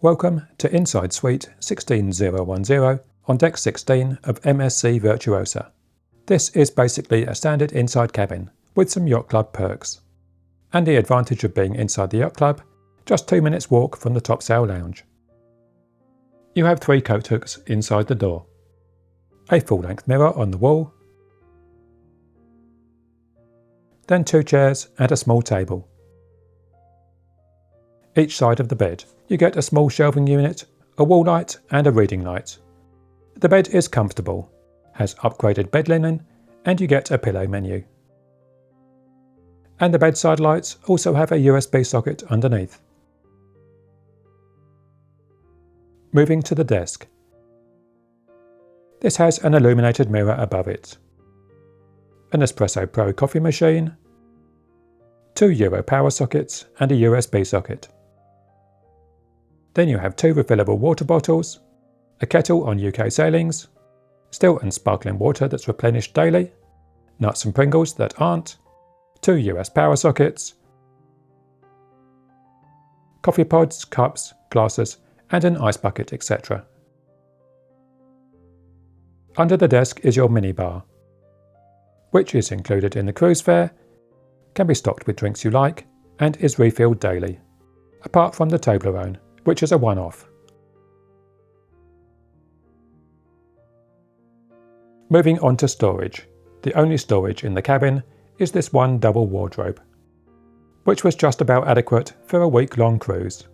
Welcome to Inside Suite 16010 on deck 16 of MSC Virtuosa. This is basically a standard inside cabin with some Yacht Club perks. And the advantage of being inside the Yacht Club, just 2 minutes walk from the topsail lounge. You have 3 coat hooks inside the door, a full-length mirror on the wall, then 2 chairs and a small table. Each side of the bed, you get a small shelving unit, a wall light and a reading light. The bed is comfortable, has upgraded bed linen, and you get a pillow menu. And the bedside lights also have a USB socket underneath. Moving to the desk. This has an illuminated mirror above it, an Espresso Pro coffee machine, 2 Euro power sockets and a USB socket. Then you have 2 refillable water bottles, a kettle on UK sailings, still and sparkling water that's replenished daily, nuts and Pringles that aren't, 2 US power sockets, coffee pods, cups, glasses and an ice bucket, etc. Under the desk is your minibar, which is included in the cruise fare, can be stocked with drinks you like, and is refilled daily, apart from the Toblerone, which is a one-off. Moving on to storage. The only storage in the cabin is this one double wardrobe, which was just about adequate for a week-long cruise.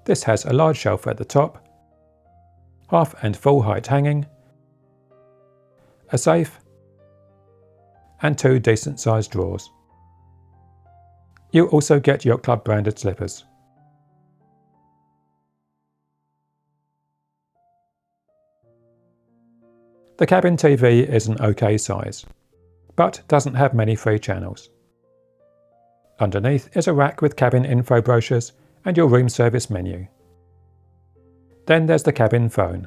This has a large shelf at the top, half and full height hanging, a safe, and 2 decent-sized drawers. You also get Yacht Club branded slippers. The cabin TV is an okay size, but doesn't have many free channels. Underneath is a rack with cabin info brochures and your room service menu. Then there's the cabin phone,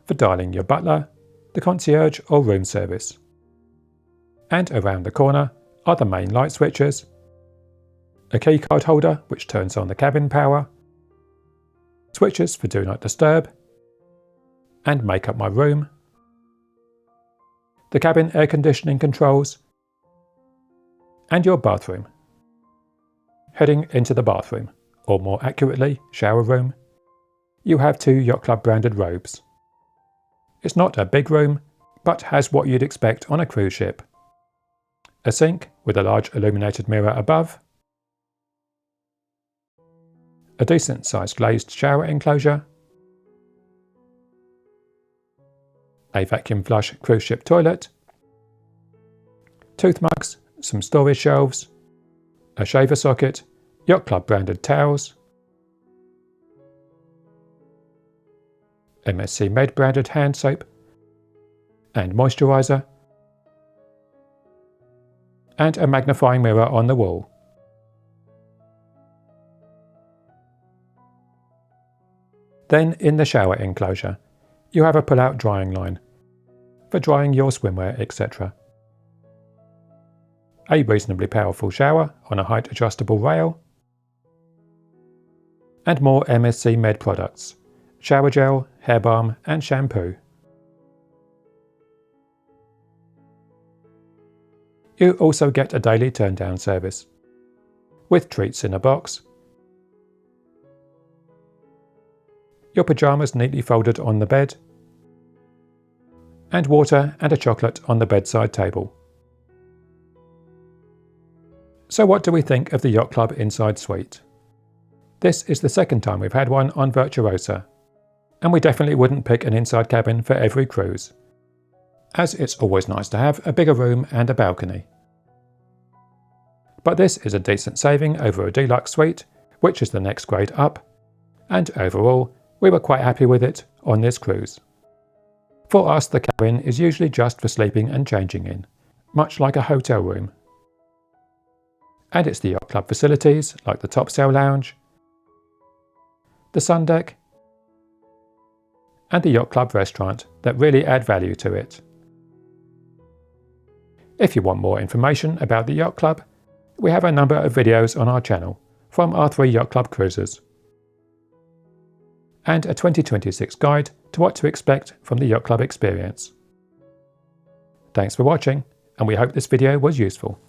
for dialing your butler, the concierge or room service. And around the corner are the main light switches, a key card holder which turns on the cabin power, switches for Do Not Disturb, and Make Up My Room, the cabin air conditioning controls, and your bathroom. Heading into the bathroom, or more accurately, shower room, you have 2 Yacht Club branded robes. It's not a big room, but has what you'd expect on a cruise ship. A sink with a large illuminated mirror above, a decent sized glazed shower enclosure, a vacuum flush cruise ship toilet, tooth mugs, some storage shelves, a shaver socket, Yacht Club branded towels, MSC Med branded hand soap and moisturiser, and a magnifying mirror on the wall. Then in the shower enclosure, you have a pull-out drying line for drying your swimwear, etc. A reasonably powerful shower on a height adjustable rail, and more MSC Med products, shower gel, hair balm and shampoo. You also get a daily turn-down service, with treats in a box, your pyjamas neatly folded on the bed, and water and a chocolate on the bedside table. So what do we think of the Yacht Club Inside Suite? This is the second time we've had one on Virtuosa, and we definitely wouldn't pick an inside cabin for every cruise, as it's always nice to have a bigger room and a balcony. But this is a decent saving over a deluxe suite, which is the next grade up, and overall, we were quite happy with it on this cruise. For us, the cabin is usually just for sleeping and changing in, much like a hotel room. And it's the Yacht Club facilities, like the topsail lounge, the sun deck, and the Yacht Club restaurant that really add value to it. If you want more information about the Yacht Club, we have a number of videos on our channel from our 3 Yacht Club cruises. and a 2026 guide to what to expect from the Yacht Club experience. Thanks for watching, and we hope this video was useful.